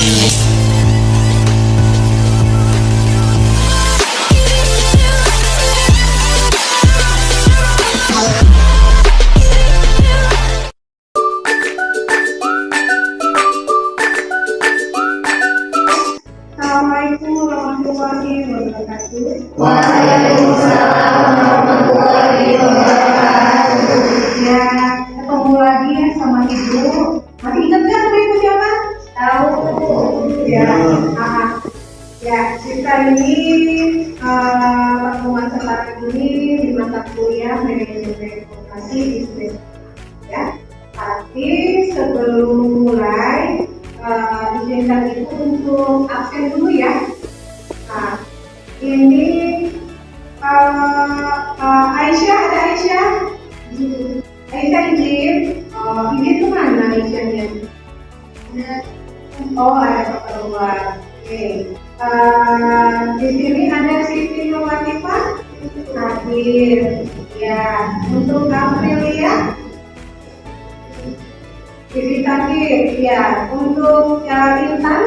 Assalamualaikum warahmatullahi wabarakatuh. Waalaikumsalam warahmatullahi wabarakatuh. Ya, ketemu lagi ya sama Ibu. Masih ingat nggak nama Ibu siapa? Tahu? Ya, ya kita ini pertemuan sekarang ini di mata kuliah manajemen komunikasi bisnis. Ya, tapi sebelum mulai izinkan itu untuk absen dulu ya. Nah, ini Aisyah, ada Aisyah? Aisyah izin. Izin kemana Aisyahnya? Oh, ada keperluan. Oke. Di sini ada Siti Latifah hadir. Ya, untuk Aprilia. Siti Sakit, ya. Untuk Intan.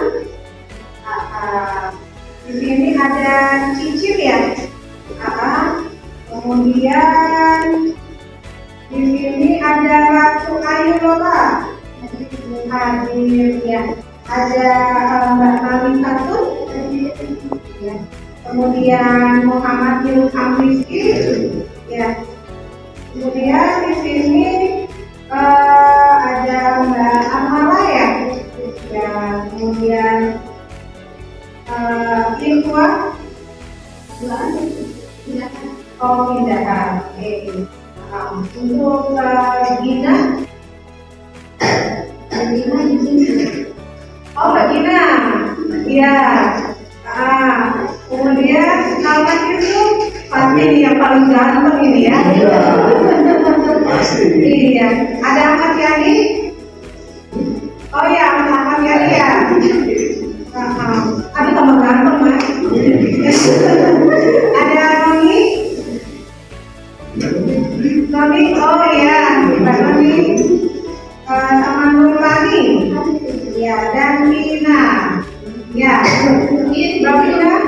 Di sini ada Cicit ya. Kemudian di sini ada Ratu Ayu Lola hadir ya. Ada Mbak Mami Katun ya. Kemudian Muhammad Ilham Rizky ya. Kemudian di sini ada Mbak Amala ya. Ya, kemudian Ikhwan pindahan. Oke. Untuk Gina di sini. Oh, Mbak Gina. Iya. Kemudian Ahmad itu pasti yang paling ganteng ini ya. Iya. Ada Ahmad Yani. Oh ya, Ahmad Yani ya. Aduh, tambah ganteng Mas. Ada Noni, oh ya, Mbak Noni, sama Nurlani, ya, dan Nina, ya, Mbak Nina,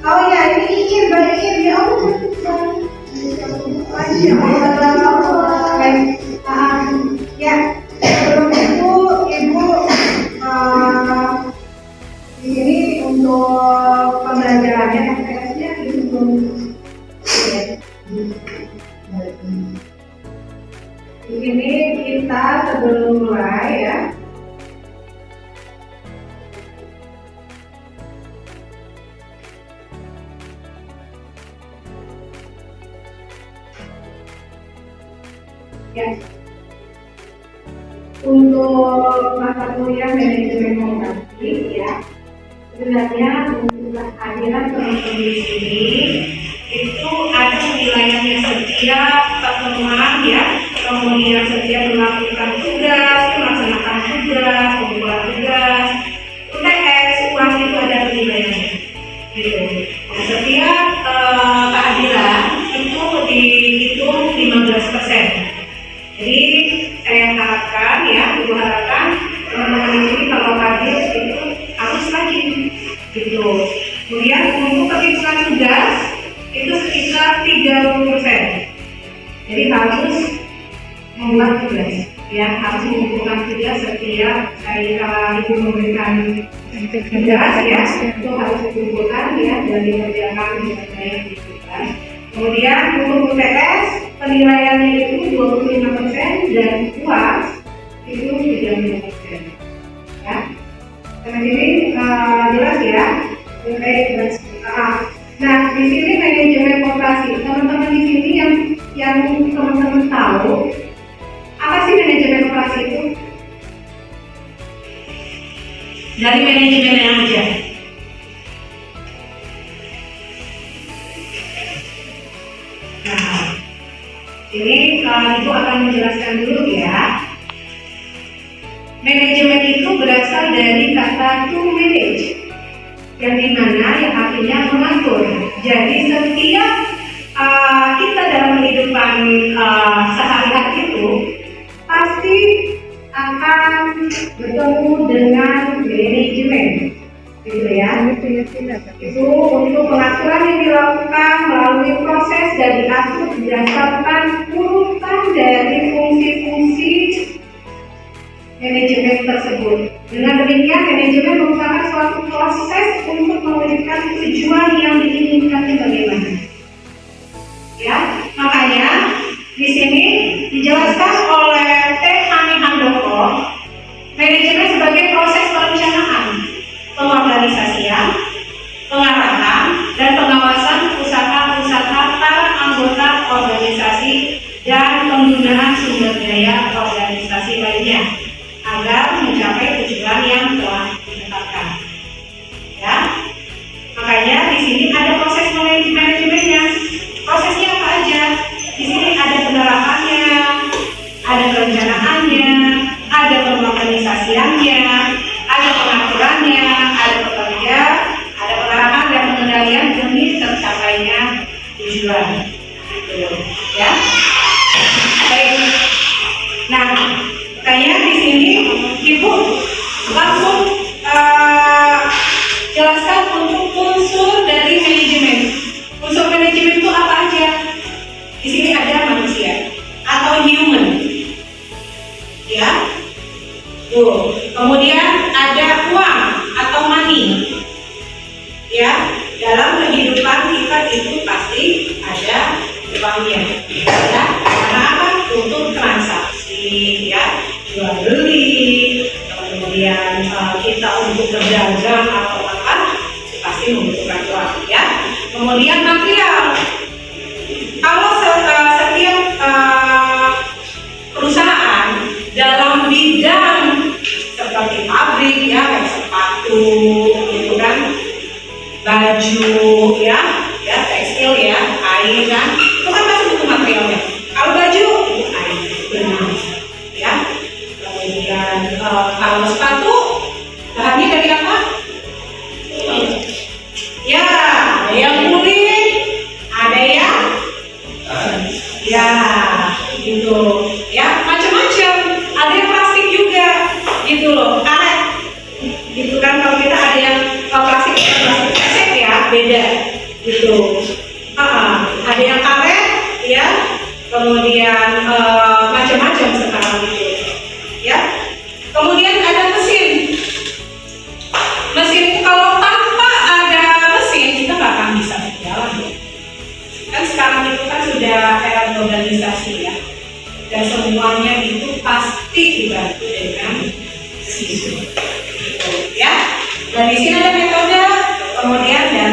oh ya, ini Iin, Mbak Iin, ya ya, sebelum itu Ibu di sini untuk pembelajarannya FPS-nya itu di sini kita sebelum mulai ya. Ya. Untuk mata kuliah manajemen komunikasi ya, sebenarnya untuk kehadiran teman-teman di sini itu ada penilaiannya setiap pertemuan ya, kemudian setiap melakukan tugas, melaksanakan tugas, membuat tugas, UTS, uang itu ada penilaiannya, gitu. Nah, setiap kehadiran itu dihitung 15%. Jadi saya harapkan ya, Ibu harapkan teman-teman di sini kalau hadir itu harus rajin gitu. Kemudian untuk perhitungan tugas itu sekitar 30%. Jadi harus membuat tugas ya, harus mengumpulkan tugas setiap Ibu memberikan tugas ya, itu harus dikumpulkan ya dan dikerjakan dengan baik gitu kan. Kemudian untuk UTS penilaiannya itu 25% dan UAS itu 35%. Ya. Sampai sini jelas ya. Jelas. Nah, di sini manajemen koperasi. Teman-teman di sini yang teman-teman tahu apa sih manajemen koperasi itu? Dari manajemen yang aja. Nah, ini Ibu akan menjelaskan dulu ya. Manajemen itu berasal dari kata to manage, yang dimana yang artinya mengatur. Jadi setiap kita dalam kehidupan sehari-hari itu bertemu dengan manajemen, gitu ya. Itu untuk pengaturan yang dilakukan melalui proses dan diatur berdasarkan urutan dari fungsi-fungsi manajemen tersebut. Dengan demikian, manajemen merupakan suatu proses untuk mewujudkan tujuan yang diinginkan bagaimana. Ya, makanya di sini dijelaskan oleh T. Hani Handoko, manajemen sebagai proses perencanaan, pengorganisasian, pengarahan, dan pengawasan usaha-usaha para anggota organisasi dan penggunaan sumber daya organisasi lainnya agar mencapai tujuan yang telah ditetapkan. Ya, makanya di sini ada proses manajemennya. Prosesnya apa aja? Di sini ada penerapannya, ada perencanaannya, ada pengorganisasiannya, ada pengaturannya, ada pekerja, ada pengarahan dan pengendalian demi tercapainya tujuan. Gitu, ya. Baik. Nah, kayaknya di sini Ibu langsung jelaskan untuk unsur dari manajemen. Unsur manajemen itu apa aja? Di sini ada manusia atau human, ya. Tuh. Kemudian ada uang atau money, ya. Dalam kehidupan kita itu pasti ada uangnya, ya. Karena apa? Untuk transaksi, ya, jual beli. Kemudian kita untuk berdagang atau apa, pasti membutuhkan uang, ya. Kemudian material. Kalau setiap perusahaan dalam bidang seperti pabrik, ya, kayak sepatu, gitu kan, baju, ya, tekstil, ya, kain, kan, itu kan pasti butuh materialnya. Kalau baju itu kain, benang, ya. Kemudian kalau sepatu bahannya dari apa? Ya, ada yang kulit, ada yang ya, gitu, ya, macam-macam. Ada yang plastik juga, gitu loh, karet, gitu kan. Kalau kita ada yang plastik resep, ya, beda, gitu. Ada yang karet, ya, kemudian macam-macam sekarang itu, ya. Kemudian ada mesin. Mesin kalau tanpa ada mesin kita nggak akan bisa berjalan. Kan sekarang itu kan sudah era globalisasi, ya, dan semuanya itu pasti dibantu dengan mesin, ya. Dan di sini ada metode, kemudian dan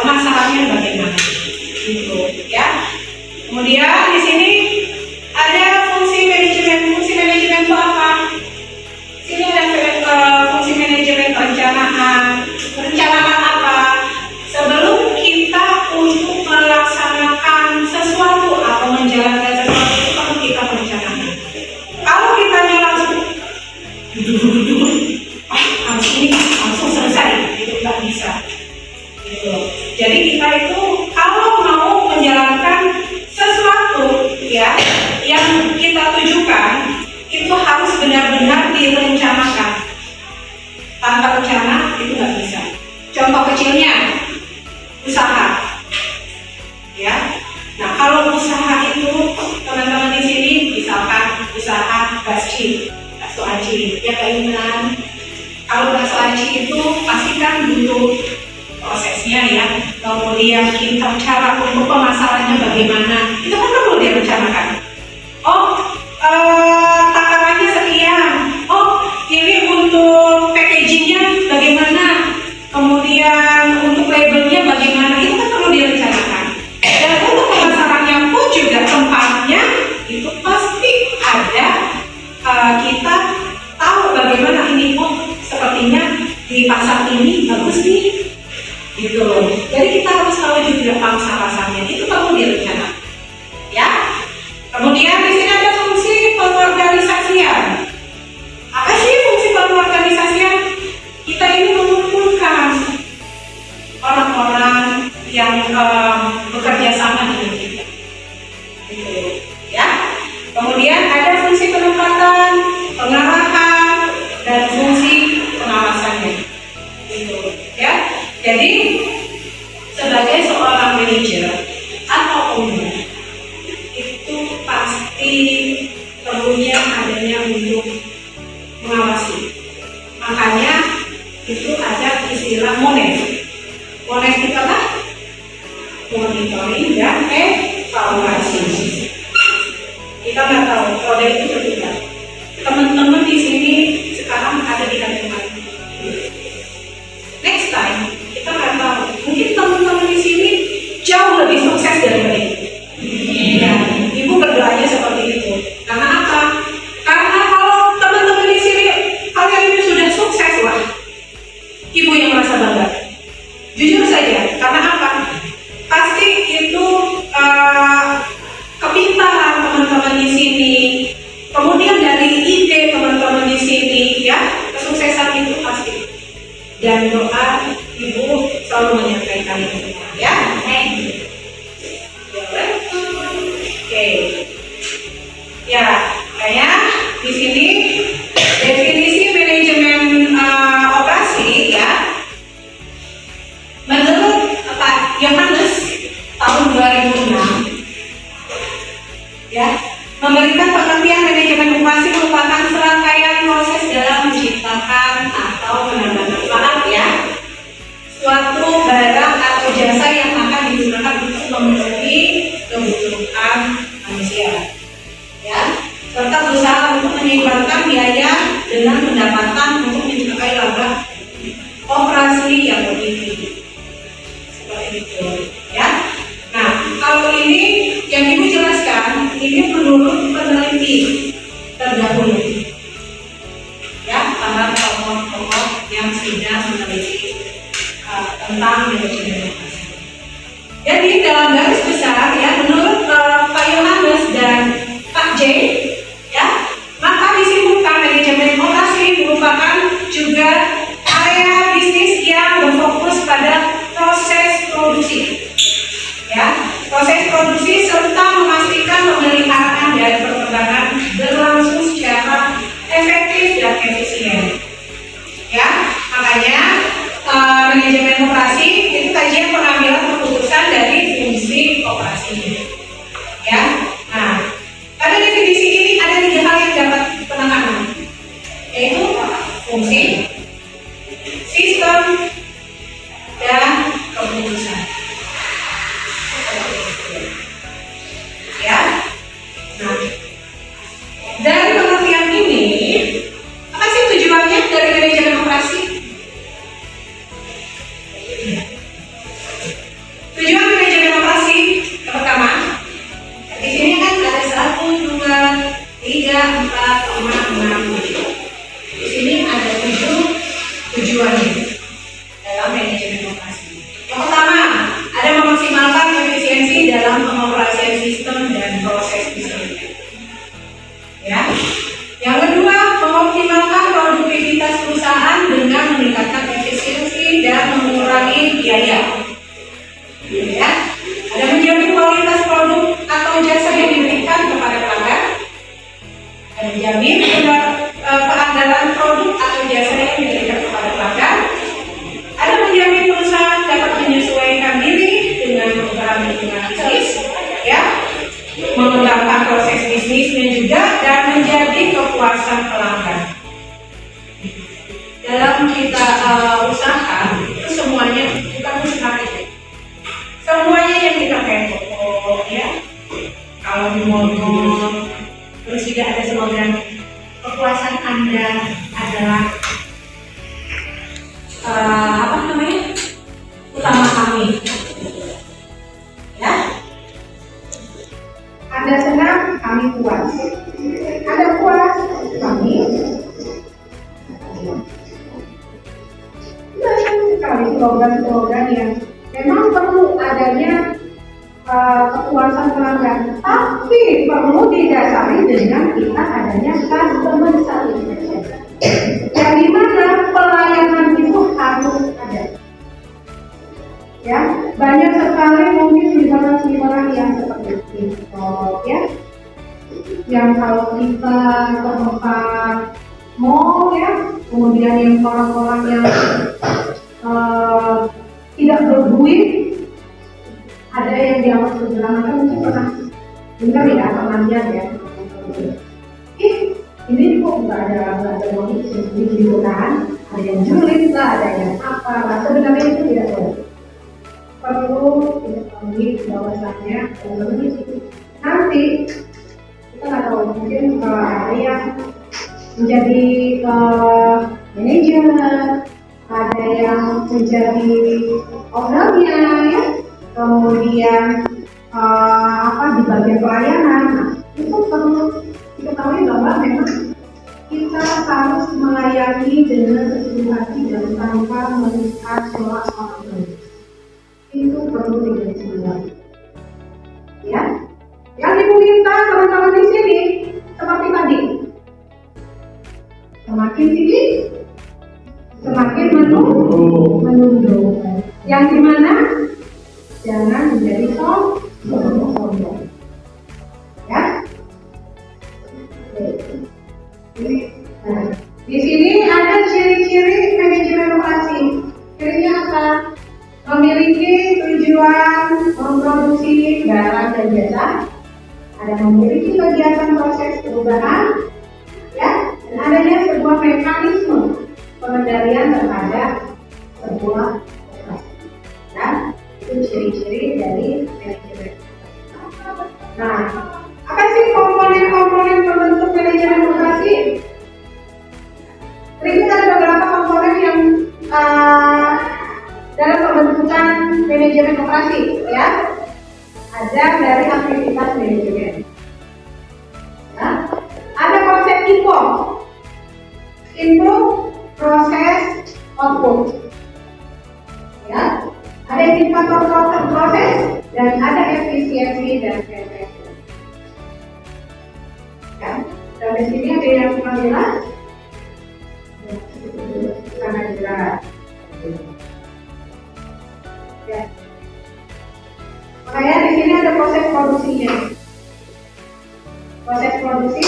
pemasarannya bagaimana, gitu, ya. Kemudian di sini ada fungsi manajemen. Fungsi manajemen itu apa? Di sini ada fungsi manajemen perencanaan. Perencanaan apa? Sebelum kita untuk melaksanakan sesuatu atau menjalankan sesuatu itu perlu kita perencanaan. Kalau kita langsung harus ini langsung selesai, itu nggak bisa. Gitu. Jadi kita itu kalau mau menjalankan sesuatu, ya, yang kita tujukan itu harus benar-benar direncanakan. Tanpa rencana itu nggak bisa. Contoh kecilnya usaha, ya. Nah, kalau usaha itu teman-teman di sini misalkan usaha bakso aci, ya, keinginan. Kalau bakso aci itu pasti kan butuh prosesnya, ya. Kemudian kita cara untuk pemasarannya bagaimana, itu kan perlu direncanakan. Takarannya sekian. Ini untuk packagingnya bagaimana, kemudian untuk labelnya bagaimana, itu kan perlu direncanakan. Dan untuk pemasarannya pun juga tempatnya itu pasti ada. Kita tahu bagaimana ini, sepertinya di pasar ini bagus nih, gitu loh. Jadi kita harus tahu juga pangsa pasarnya, itu perlu direncanakan, ya. evaluasi. Kita nggak tahu roda itu berputar. Teman-teman di sini sekarang ada di kandungan. Next time kita nggak tahu. Mungkin teman-teman di sini jauh lebih sukses daripada ibu. Ya, ibu berdoanya seperti itu. Karena apa? Karena kalau teman-teman di sini kalian ini sudah sukses, wah, ibu yang merasa bangga. Jujur saja, karena apa? Pasti itu kepintaran teman-teman di sini, kemudian dari ide teman-teman di sini, ya, kesuksesan itu pasti. Dan doa ibu selalu menyampaikan itu, ya. Oke, ya, kayaknya di sini definisi manajemen operasi, ya. Menurut Pak Yohanes tahun 2006, ya, memberikan pengertian manajemen operasi merupakan serangkaian proses dalam menciptakan atau menambah manfaat, ya, suatu barang atau jasa yang akan digunakan untuk memenuhi kebutuhan manusia, ya, serta berusaha untuk menyeimbangkan biaya dengan pendapatan untuk mencapai laba operasi yang lebih seperti itu, ya. Nah, kalau ini yang ibu jelaskan ini menurut peneliti terdahulu, ya, para tokoh-tokoh yang sudah meneliti tentang manajemen operasi. Jadi dalam garis besar, ya, menurut Pak Yohanes dan Pak J, ya, maka disimpulkan manajemen operasi merupakan juga area bisnis yang berfokus pada proses produksi, ya, proses produksi serta memastikan pemeliharaan dan perkembangan berlangsung secara efektif dan efisien, ya. Makanya manajemen operasi itu kajian pengambilan keputusan dari fungsi operasi, ya. Nah, pada definisi ini ada 3 hal yang dapat penekanan, yaitu fungsi, sistem, dan keputusan, ya. Nah, dari pengertian ini, apa sih tujuannya dari manajemen operasi? Tujuan manajemen operasi yang pertama, di sini kan ada 1, 2, 3, 4, 5, 6, 7. Di sini ada 7 tujuannya dalam manajemen operasi. Yang pertama, ada memaksimalkan efisiensi dalam pengoperasian sistem dan proses bisnis. Ya. Yang kedua, mengoptimalkan produktivitas perusahaan dengan meningkatkan efisiensi dan mengurangi biaya. Ya. Ada menjamin kualitas produk atau jasa yang diberikan kepada pelanggan. Ada menjamin keandalan produk atau jasa yang diberikan kepada pelanggan. Ada menjamin perusahaan dapat menyesuaikan diri dengan perubahan lingkungan bisnis, ya, mengembangkan proses bisnisnya juga, dan menjadi kepuasan pelanggan. Dalam kita usaha itu semuanya bukan usaha itu. Semuanya yang kita pokok, ya. Kalau di mall, terus juga ada slogan kepuasan Anda adalah apa namanya, utama kami, ya. Anda senang, kami puas. Anda puas, kami. Banyak sekali slogan-slogan yang memang perlu adanya kepuasan pelanggan, tapi perlu didasari dengan kita adanya customer satisfaction. Yang dimana pelayanan itu harus ada. Ya, banyak sekali mungkin liburan-liburan yang seperti TikTok, ya, yang kalau kita ke tempat mall, ya, kemudian yang orang-orang yang tidak berduit, ada yang dianggap sederhana, mungkin pernah dengar ya, pengajian ya. Ini kok nggak ada logis gitu kan? Ada yang julid lah, ada yang apa lah. Sebenarnya itu tidak boleh. perlu diketahui bahwasannya nanti kita nggak tahu, mungkin ada yang menjadi manajer, ada yang menjadi ownernya, ya, kemudian di bagian pelayanan. Nah, itu perlu diketahui bahwa memang kita harus melayani dengan sepenuh hati dan tanpa melihat celah orang lain. Itu perlu digarisbawahi. Ya, yang diminta teman-teman di sini seperti tadi, semakin tinggi, semakin menunduk. Yang dimana jangan menjadi sombong. Ya. Nah, di sini ada ciri-ciri manajemen operasi. Cirinya apa? Memiliki tujuan memproduksi barang dan jasa, ada memiliki kegiatan proses perubahan, ya, dan adanya sebuah mekanisme pengendalian terhadap sebuah operasi. Ya, itu ciri-ciri dari manajemen. Nah, apa sih komponen-komponen pembentuk manajemen operasi? Berikut ada beberapa komponen yang dalam pembentukan manajemen operasi, ya. Ada dari aktivitas manajemen. Ya. Ada konsep input, proses, output. Ya. Ada indikator proses dan ada efisiensi dan efektivitas. Ya. Dan di sini ada yang kurang jelas. Sangat jelas. Ya. Makanya di sini ada proses produksinya. Proses produksi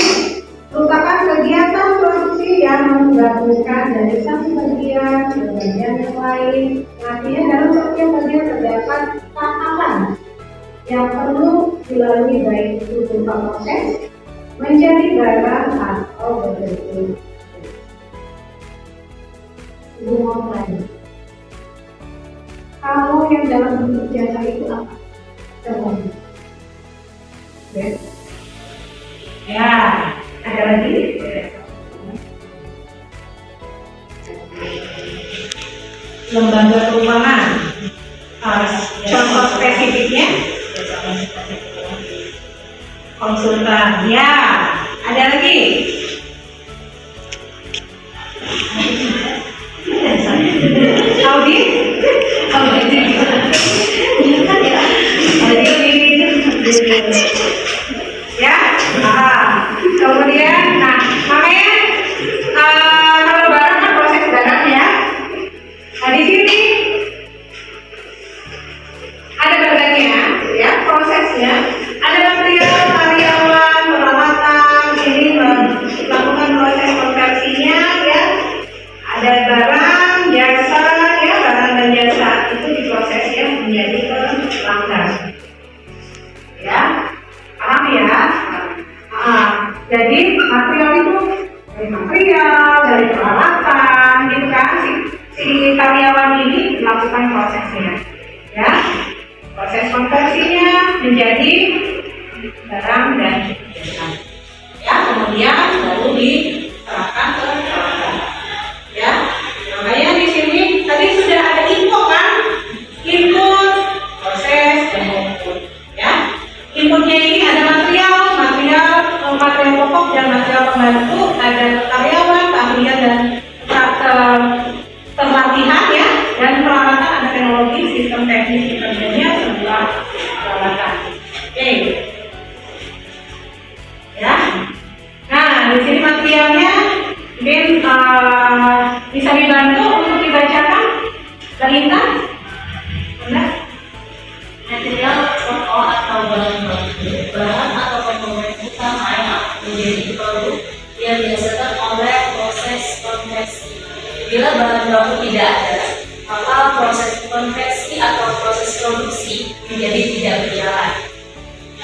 merupakan kegiatan produksi yang menggabungkan dari satu bagian ke bagian yang lain. Artinya dalam setiap bagian terdapat tahapan yang perlu dilalui, baik itu berupa proses menjadi barang atau berbentuk. Ibu mau tanya, kalau yang dalam bentuk jasa itu apa? Coba. Ya, ada lagi? Lembaga keuangan. Contoh spesifiknya konsultan. Ya, ada lagi? Audit. Ya, kemudian, namanya kalau barang kan proses barang, ya. Nah, di sini ada bagiannya, ya, prosesnya. Ada material, karyawan, peralatan, ini melakukan proses konversinya, ya. Ada barang, jasa, ya, barang dan jasa itu diprosesnya menjadi pelanggan. Ya, paham ya? Jadi material itu dari material, dari peralatan, gitu kan? Si karyawan ini melakukan prosesnya, ya. Proses konversinya menjadi barang dan jasa. Ya, kemudian baru diserahkan ke pelanggan. Ya, makanya di sini tadi sudah ada info kan? Input, proses, dan output. Ya, inputnya ini ada material pokok dan material pembantu, ada karyawan, keahlian dan pelatihan, ya, dan peralatan, ada teknologi, sistem teknis bekerjanya sebuah peralatan. Oke. Ya. Nah, di sini materialnya mungkin bisa dibantu untuk dibacakan. Terlintas? Benar? Material pokok atau bahan atau komponen utama yang menjadi produk yang dihasilkan oleh proses konversi. Bila bahan baku tidak ada, maka proses konversi atau proses produksi menjadi tidak berjalan.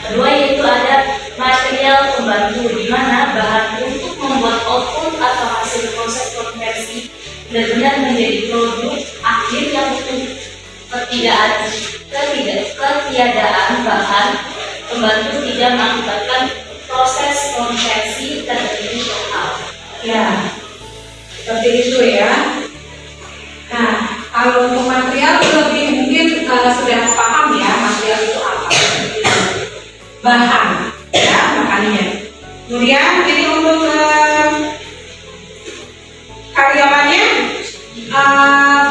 Kedua yaitu ada material pembantu, di mana bahan untuk membuat output atau hasil proses konversi benar-benar menjadi produk akhir yang tidak ketiadaan bahan pembantu tidak mengakibatkan proses konversi terjadi lokal. Ya, seperti itu ya. Nah, kalau untuk material lebih mungkin sudah paham ya, material itu apa? Bahan, ya bahannya. Kemudian ini untuk karyawannya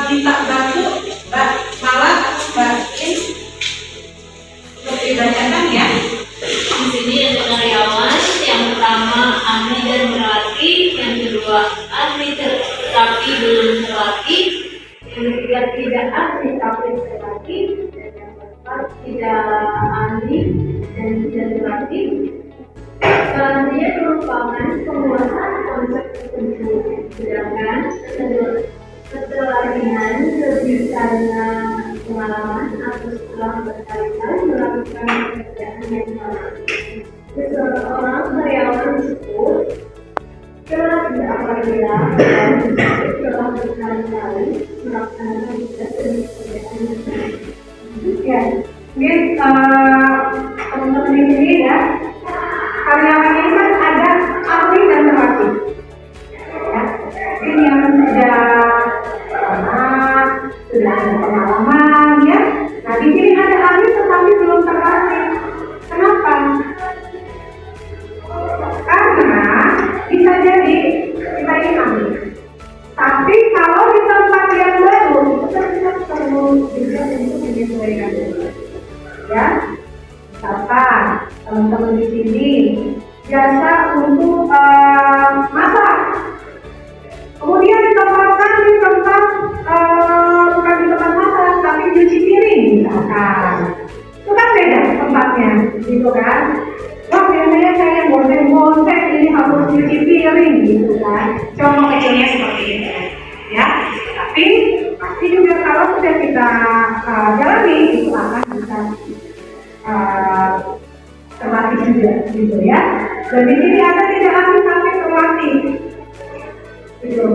minta bantu Mbak Mala, Mbak In untuk dibacakan ya. Di sini ada karyawan yang pertama ahli dan berlatih, yang kedua ahli tetapi belum terlatih, yang ketiga tidak ahli tapi terlatih, dan yang keempat tidak ahli dan tidak terlatih. Selanjutnya merupakan penguasaan konsep tertentu, sedangkan ketelatihan lebih karena pengalaman atau setelah berkali-kali melakukan pekerjaan yang sama. Seseorang karyawan disebut terlatih apabila telah berkali-kali melaksanakan pekerjaan yang sama. Ya, mungkin teman-teman di sini ya, karyawan ini kan ada ahli dan terlatih. Ya, ini yang sudah pengalaman ya. Nah di sini ada ahli tetapi belum terlatih. Kenapa? Karena bisa jadi kita ini ahli, tapi kalau di tempat yang baru kita perlu juga untuk menyesuaikan. Ya, misalkan teman-teman di sini biasa untuk masak, kemudian ditempatkan di tempat bukan di tempat masak tapi cuci piring misalkan, itu kan beda tempatnya, gitu kan? Wah biasanya saya yang bosen-bosen ini harus cuci piring, gitu kan? Contoh kecilnya seperti itu, ya. Tapi pasti juga kalau sudah kita jalani itu akan bisa terlatih juga, gitu ya. Dan di sini ada tidak ahli sampai terlatih, gitu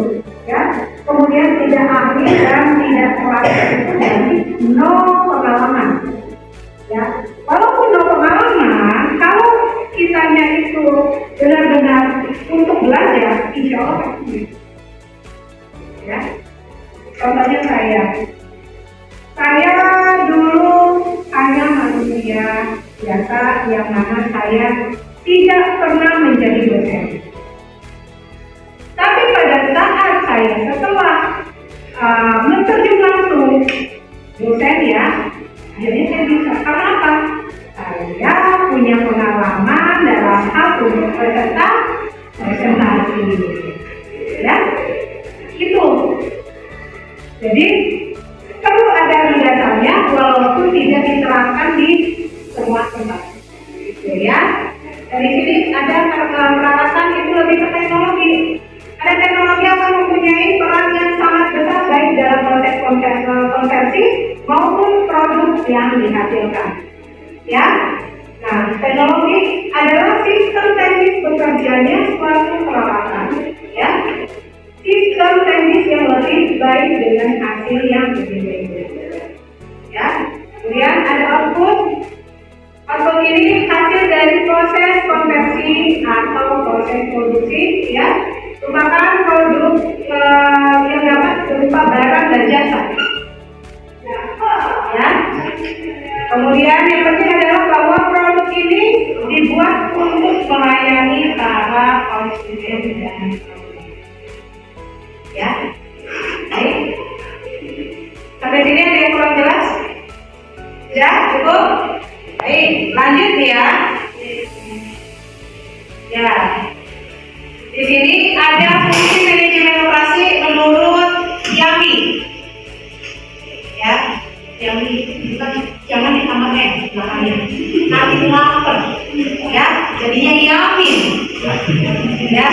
ya. Kemudian tidak ahli dan tidak terlatih itu jadi no pengalaman, ya. Walaupun no pengalaman, kalau kitanya itu benar-benar untuk belajar, insya Allah pasti, ya. Contohnya saya dulu hanya manusia biasa yang mana saya tidak pernah menjadi dosen. Tapi pada saat saya setelah menerjun langsung dosen ya, akhirnya saya bisa. Karena apa? Saya punya pengalaman dalam hal untuk presentasi, ya, itu. Jadi perlu ada dasarnya walaupun tidak diterapkan di semua tempat, gitu ya. Dari sini ada peralatan itu lebih ke teknologi. Ada teknologi yang mempunyai peran yang sangat besar baik dalam proses konversi maupun produk yang dihasilkan. Ya, nah teknologi adalah sistem teknis bekerjanya suatu peralatan. Ya, sistem teknis yang lebih baik dengan hasil yang berbeda. Ya, kemudian ada output. Output ini hasil dari proses konversi atau proses produksi, ya, merupakan produk yang dapat berupa barang dan jasa. Ya. Kemudian yang penting adalah bahwa produk ini dibuat untuk melayani para konsumen dan ya. Baik. Sampai sini ada yang kurang jelas? Ya, cukup? Baik, lanjut ya. Ya. Di sini ada fungsi manajemen operasi menurut Yami. Ya, Yami, jangan ditambah belakangnya. Nanti lapar. Ya, jadinya Yami. Ya.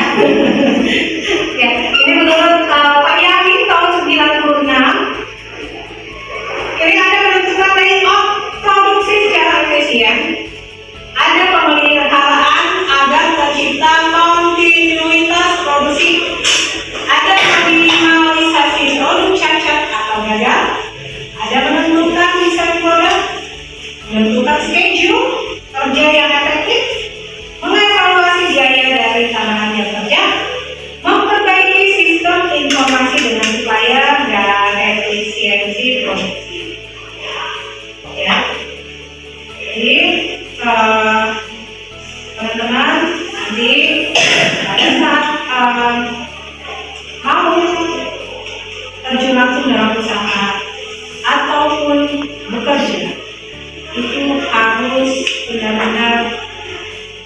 Ya, ini menurut Pak Yami tahun 96. Ini ada menentukan layout produksi secara efisien. Ada pemeliharaan agar tercipta kontinuitas produksi. Ada minimalisasi produk cacat atau gagal. Ada menentukan desain produk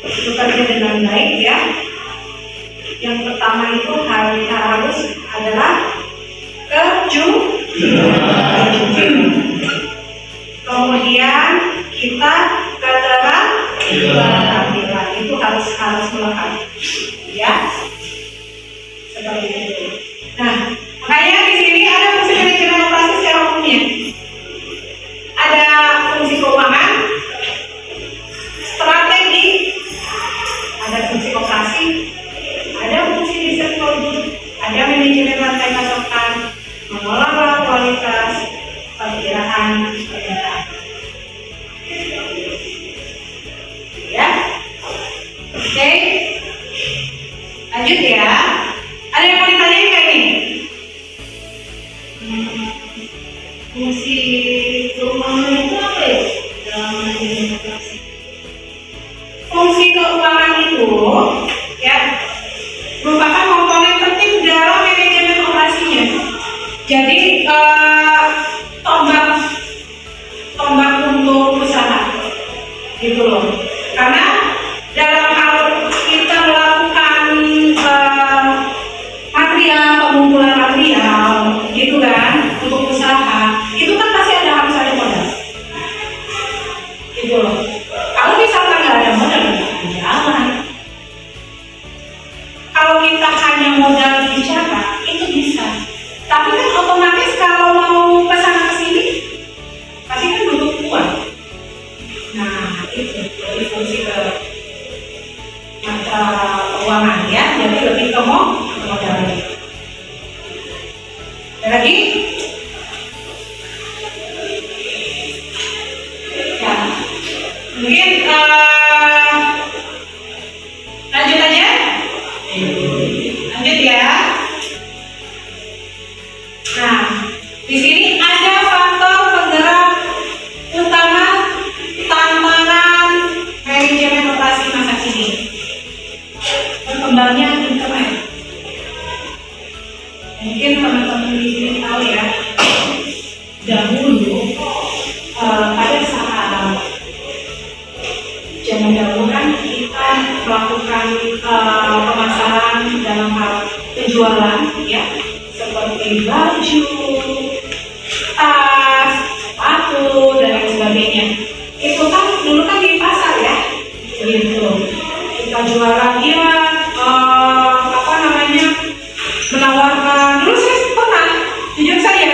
bekerja dengan baik ya. Yang pertama itu harus adalah kemudian kita keterampilan itu harus melekat ya, seperti itu. Nah, makanya di sini ada fungsi manajemen operasi secara umumnya. Ada fungsi keuangan, strategi, ada fungsi operasi, ada fungsi riset produk, ada manajemen rantai pasokan, mengelola kualitas, perkiraan permintaan. Ya, oke, lanjut ya. Ada yang mau ditanyain nggak ini? Fungsi keuangan itu apa ya? Dalam manajemen operasi. Fungsi keuangan itu ya merupakan komponen penting dalam manajemen operasinya. Jadi tombak untuk usaha gitu loh. Karena dalam hal kita melakukan pengumpulan material gitu kan untuk usaha, itu kan pasti harus ada modal gitu loh. Kalau misalkan nggak ada modal, nggak jalan. Kalau kita hanya modal bicara itu bisa, tapi kan otomatis kalau mau kesana kesini pasti kan butuh uang. Nah itu jadi fungsi ke mata keuangan ya, jadi lebih ke modal. Ada lagi? Ya, mungkin lanjut aja. Lanjut ya. Nah, di sini ada faktor penggerak utama tantangan manajemen operasi masa kini. Berkembangnya internet. Mungkin teman-teman di sini tahu ya, dahulu pada saat zaman dahulu kan kita melakukan pemasaran dalam hal penjualan ya, seperti baju, tas, sepatu dan lain sebagainya. Itu kan dulu kan di pasar ya, gitu. Kita jualan dia menawarkan. Dulu saya pernah, jujur saya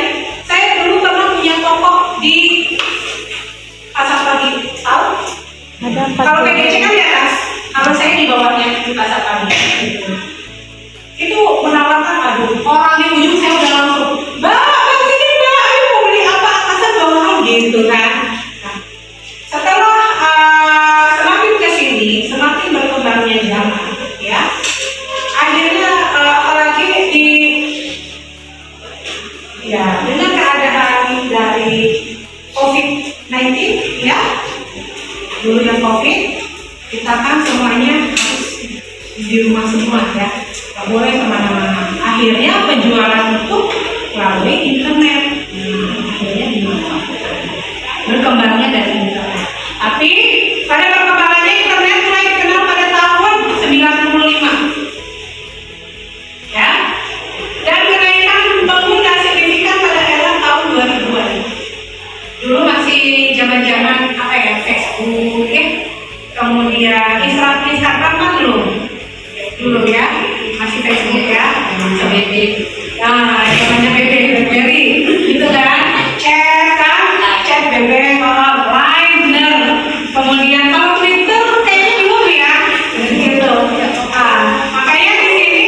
dulu pernah punya toko di pasar pagi. Tahu? Kalau PGC kan di atas, kalau saya di bawahnya di pasar pagi. Itu menawarkan, orang di ujung saya udah langsung, Mbak, sini Mbak, ayo mau beli apa? Pasar bawah gitu kan. Nah, setelah semakin kesini, semakin berkembangnya zaman, ya. Akhirnya apalagi dengan keadaan dari COVID-19 ya, dulu yang COVID, kita kan semuanya harus di rumah semua ya, nggak boleh kemana-mana. Akhirnya penjualan itu melalui internet. Akhirnya berkembangnya dari internet. Tapi pada perkembangannya internet mulai dikenal pada tahun 95. Ya, dan kenaikan pengguna signifikan pada era tahun 2000-an. Dulu masih zaman-zaman Facebook ya, kemudian Instagram kan dulu ya, masih Facebook ya, BB. Nah, zamannya BlackBerry, gitu kan, chat BB, Line, kemudian kalau Twitter kayaknya belum ya, gitu. Makanya di sini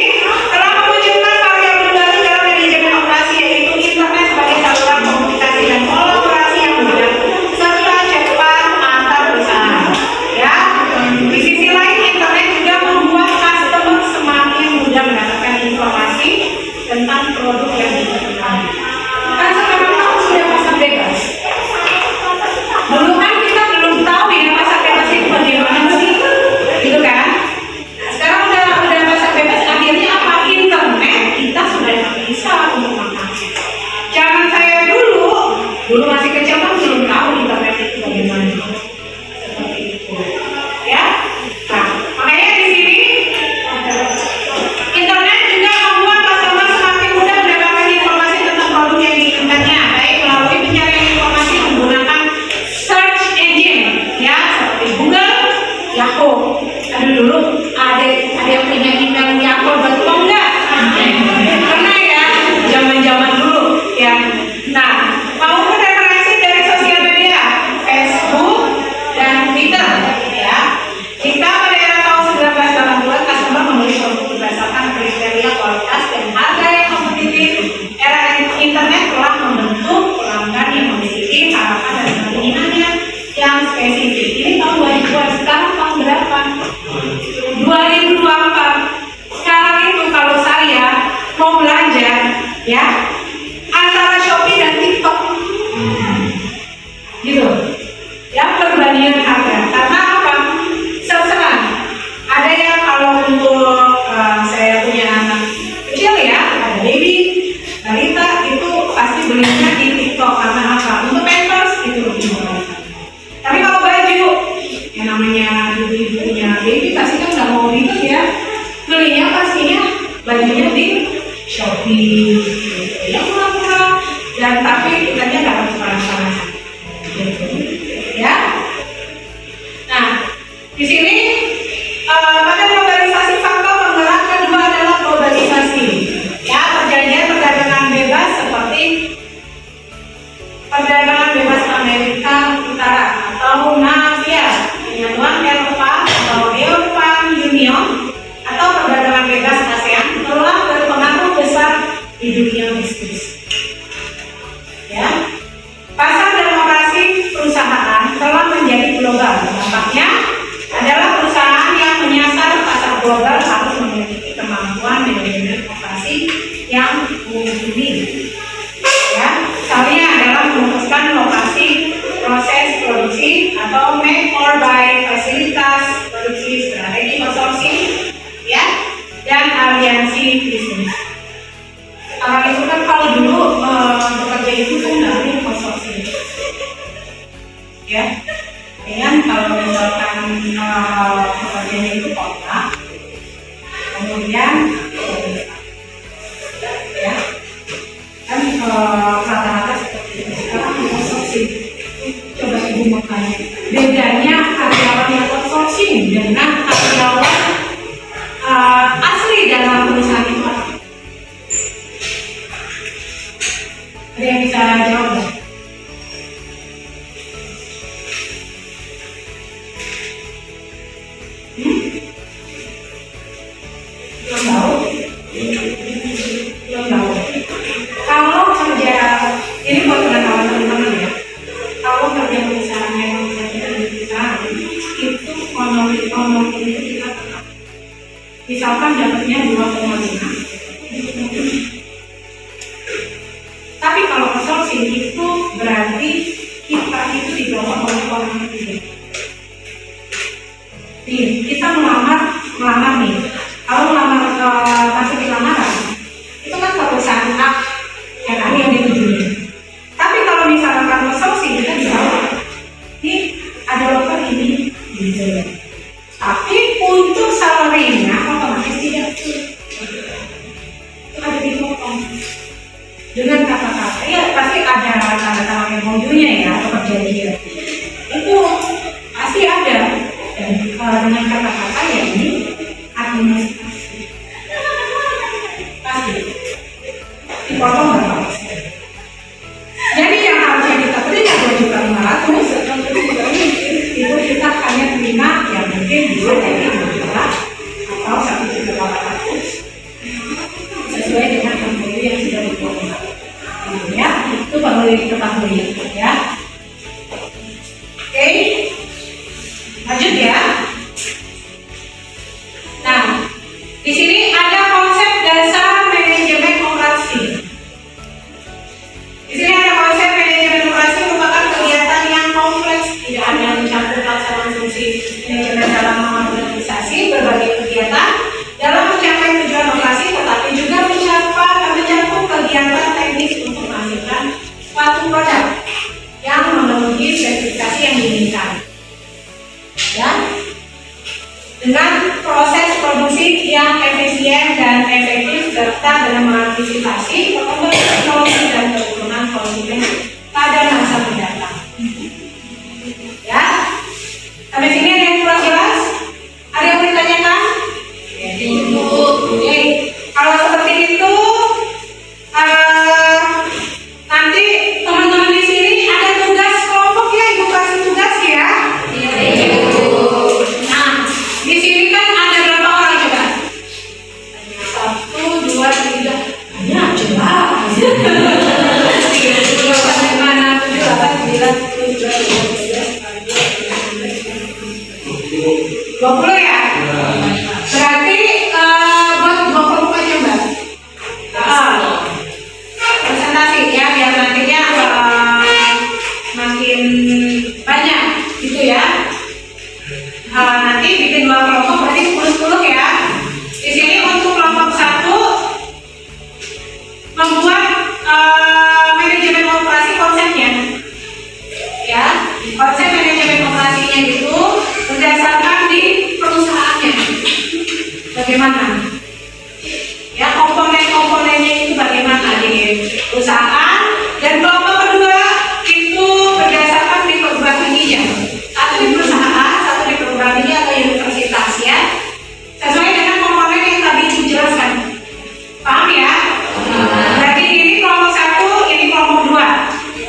telah memunculkan variabel baru dalam manajemen operasi, yaitu internet sebagai saluran komunikasi dan kolaborasi yang mudah serta cepat antar perusahaan. Ya, di sisi lain internet juga membuat customer semakin mudah mendapatkan informasi tentang produk yang digunakan. Aduh dulu ada yang punya email yakult.com nggak? Pernah ya, zaman dulu ya. Nah, maupun referensi dari sosial media, Facebook dan Twitter ya. Jika pada era tahun 1980 customer membeli produk berdasarkan kriteria kualitas dan harga yang kompetitif, era internet telah membentuk pelanggan yang memiliki harapan dan keinginannya yang spesifik. Ini tahun 2000-an, sekarang tahun berapa? 2024. Sekarang itu kalau saya mau belanja ya antara Shopee dan TikTok gitu ya, perbandingan harga. Karena apa? Serang. Ada yang kalau untuk saya punya anak kecil ya, ada baby, balita, itu pasti belinya di TikTok. Karena apa? Untuk pampers itu lebih murah. Tapi kalau baju yang namanya ibu-ibu punya baby pasti kan nggak mau ribet ya, belinya pastinya bajunya di Shopee gitu. Yang murah-murah dan tapi kitanya dapat panas-panasan gitu ya. Nah, di sini pada globalisasi, faktor penggerak kedua adalah globalisasi ya, perjanjian perdagangan bebas seperti perdagangan bebas Amerika Utara atau NAFTA, penyatuan Eropa atau European Union, atau perdagangan bebas ASEAN telah berpengaruh besar di dunia bisnis. Ya, pasar demokrasi perusahaan telah menjadi global. Dampaknya adalah perusahaan yang menyasar pasar global harus memiliki kemampuan manajemen operasi yang mumpuni. Ya, misalnya adalah memutuskan lokasi proses produksi atau make or buy, fasilitas produksi, strategi outsourcing, ya, dan aliansi bisnis. Sekarang itu kan kalau dulu bekerja itu kan dari outsourcing, ya. Dengan kalau misalkan pekerjanya itu kontrak, kemudian ya kan rata-rata seperti itu. Sekarang outsourcing, coba ibu makanya bedanya karyawan yang outsourcing dengan karyawan asli dalam perusahaan itu apa? Ada yang bisa jawab nggak? Belum tahu? Belum tahu. Kalau kerja, ini buat pengetahuan teman-teman ya. Kalau kerja perusahaan memang kerja di perusahaan itu honor itu kita tetap. Misalkan dapatnya 2,5. Tapi kalau outsourcing itu berarti kita itu di bawah oleh orang ketiga. Kita melamar nih. Kalau masuk di lamaran, itu kan perusahaan A yang kami yang ditujuin. Tapi kalau misalkan outsourcing kita di bawah, nih ada dokter ini gitu. Tapi untuk salarinya otomatis tidak itu ada dipotong. Dengan kata-kata ya pasti ada tanda-tanda MOU-nya ya atau perjanjian. Itu pasti ada. Dan dengan kata-kata ya ini administrasi pasti dipotong berapa persen. Jadi yang harusnya kita terima 2.500.000 itu kita hanya terima yang mungkin bisa jadi 2 juta atau 1.800.000 sesuai dengan MOU yang sudah dipotong. Ya, itu perlu diketahui ya. Oke. Lanjut ya. Nah, di sini ada konsep dasar manajemen operasi. Di sini ada konsep manajemen operasi merupakan kegiatan yang kompleks, tidak hanya mencakup pelaksanaan fungsi manajemen dalam mengorganisasi berbagai kegiatan dalam mencapai tujuan operasi, tetapi juga mencakup kegiatan teknis untuk menghasilkan suatu produk yang memenuhi spesifikasi yang diinginkan. Ya, dengan proses produksi yang efisien dan efektif serta dengan mengantisipasi perkembangan teknologi dan keturunan konsumen pada masa mendatang. Ya, sampai sini ada yang kurang jelas? 20 ya? Berarti buat 2 kelompok aja Mbak. Presentasi ya, biar nantinya makin banyak gitu ya. Nanti bikin 2 kelompok berarti 10-10 ya. Di sini untuk kelompok 1 membuat manajemen operasi konsepnya. Ya, konsep manajemen operasinya itu berdasarkan di perusahaannya. Bagaimana? Ya, komponen-komponennya itu bagaimana di perusahaan, dan kelompok kedua itu berdasarkan di perguruan tingginya. Satu di perusahaan, satu di perguruan tinggi atau universitas ya. Sesuai dengan komponen yang tadi dijelaskan. Paham ya? Berarti ini kelompok 1, ini kelompok 2.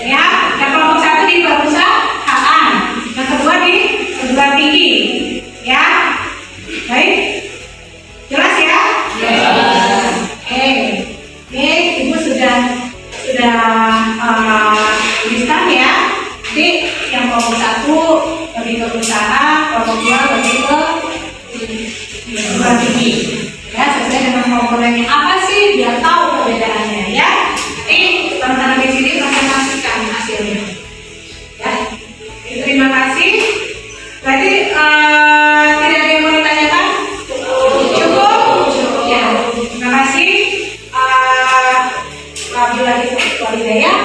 Ya, yang kelompok 1 di perusahaan, yang kedua di perguruan tinggi. Ya. Baik. Jelas ya? Oke. Oke, Ibu sudah tuliskan ya. Jadi yang kelompok 1 lebih ke perusahaan, kelompok 2 lebih ke perguruan tinggi. Ya, sesuai dengan komponennya apa sih, biar tahu perbedaannya ya. Ini teman-teman di sini presentasikan hasilnya. Ya. Terima kasih. Berarti tidak ada yang mau ditanyakan? Cukup? Ya. Terima kasih. Wabillahi taufiq wal hidayah.